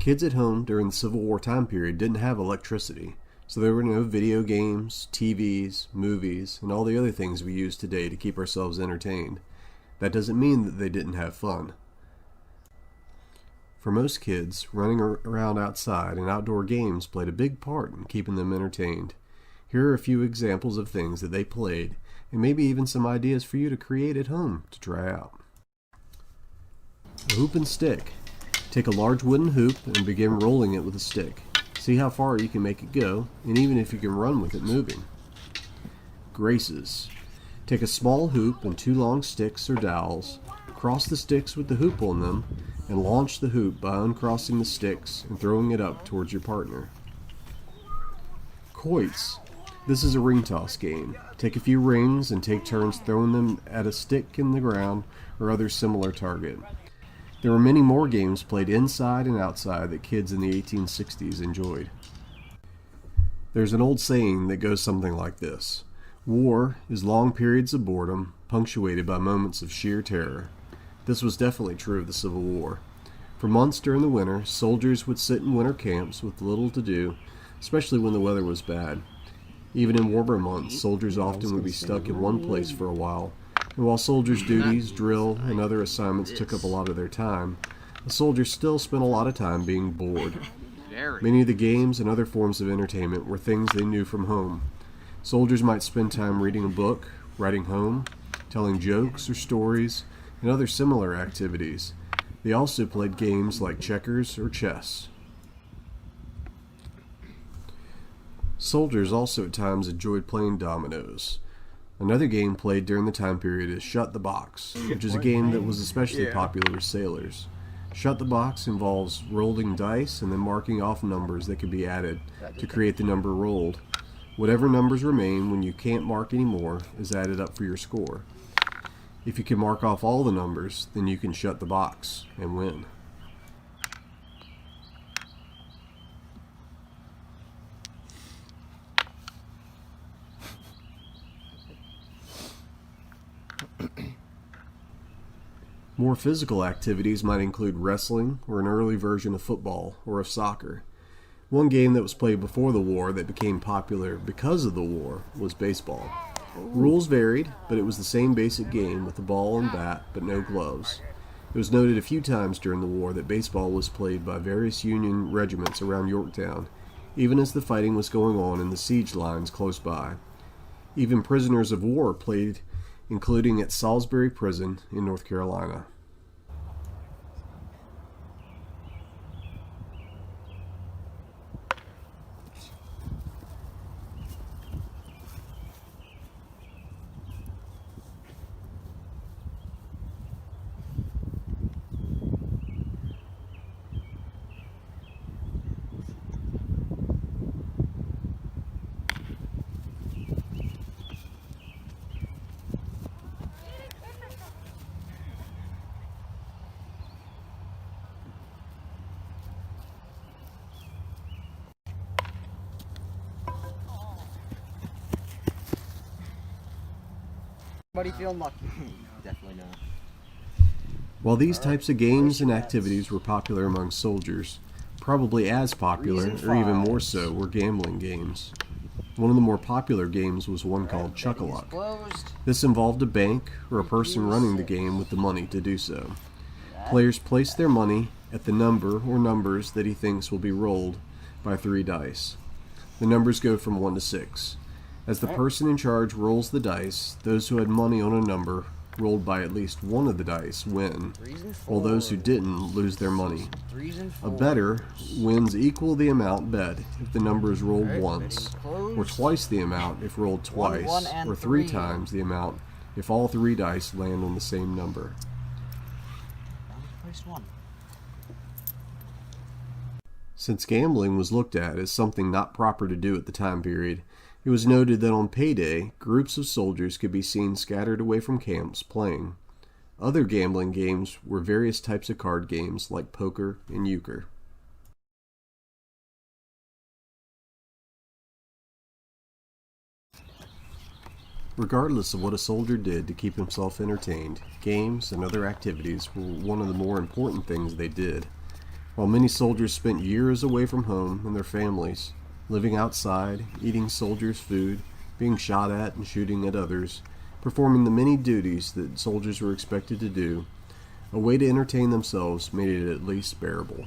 Kids at home during the Civil War time period didn't have electricity, so there were no video games, TVs, movies, and all the other things we use today to keep ourselves entertained. That doesn't mean that they didn't have fun. For most kids, running around outside and outdoor games played a big part in keeping them entertained. Here are a few examples of things that they played, and maybe even some ideas for you to create at home to try out. A hoop and stick. Take a large wooden hoop and begin rolling it with a stick. See how far you can make it go, and even if you can run with it moving. Graces. Take a small hoop and 2 long sticks or dowels, cross the sticks with the hoop on them, and launch the hoop by uncrossing the sticks and throwing it up towards your partner. Quoits. This is a ring toss game. Take a few rings and take turns throwing them at a stick in the ground or other similar target. There were many more games played inside and outside that kids in the 1860s enjoyed. There's an old saying that goes something like this: war is long periods of boredom punctuated by moments of sheer terror. This was definitely true of the Civil War. For months during the winter, soldiers would sit in winter camps with little to do, especially when the weather was bad. Even in warmer months, soldiers often would be stuck in one place for a while, and while soldiers' duties, drill, and other assignments took up a lot of their time, the soldiers still spent a lot of time being bored. Many of the games and other forms of entertainment were things they knew from home. Soldiers might spend time reading a book, writing home, telling jokes or stories, and other similar activities. They also played games like checkers or chess. Soldiers also at times enjoyed playing dominoes. Another game played during the time period is Shut the Box, which is a game that was especially popular with sailors. Shut the Box involves rolling dice and then marking off numbers that can be added to create the number rolled. Whatever numbers remain when you can't mark anymore is added up for your score. If you can mark off all the numbers, then you can shut the box and win. More physical activities might include wrestling or an early version of football or of soccer. One game that was played before the war that became popular because of the war was baseball. Rules varied, but it was the same basic game with a ball and bat, but no gloves. It was noted a few times during the war that baseball was played by various Union regiments around Yorktown, even as the fighting was going on in the siege lines close by. Even prisoners of war played, including at Salisbury Prison in North Carolina. Anybody feeling lucky? Definitely not. While these types of games and activities were popular among soldiers, probably as popular, or even more so, were gambling games. One of the more popular games was one called Chuck-a-Luck. This involved a bank or a person running the game with the money to do so. Players place their money at the number or numbers that he thinks will be rolled by 3 dice. The numbers go from 1 to 6. As the person in charge rolls the dice, those who had money on a number rolled by at least one of the dice win, while those who didn't lose their money. A bettor wins equal the amount bet if the number is rolled once, or twice the amount if rolled twice, or 3 times the amount if all 3 dice land on the same number. Since gambling was looked at as something not proper to do at the time period, it was noted that on payday, groups of soldiers could be seen scattered away from camps playing. Other gambling games were various types of card games like poker and euchre. Regardless of what a soldier did to keep himself entertained, games and other activities were one of the more important things they did. While many soldiers spent years away from home and their families, living outside, eating soldiers' food, being shot at and shooting at others, performing the many duties that soldiers were expected to do, a way to entertain themselves made it at least bearable.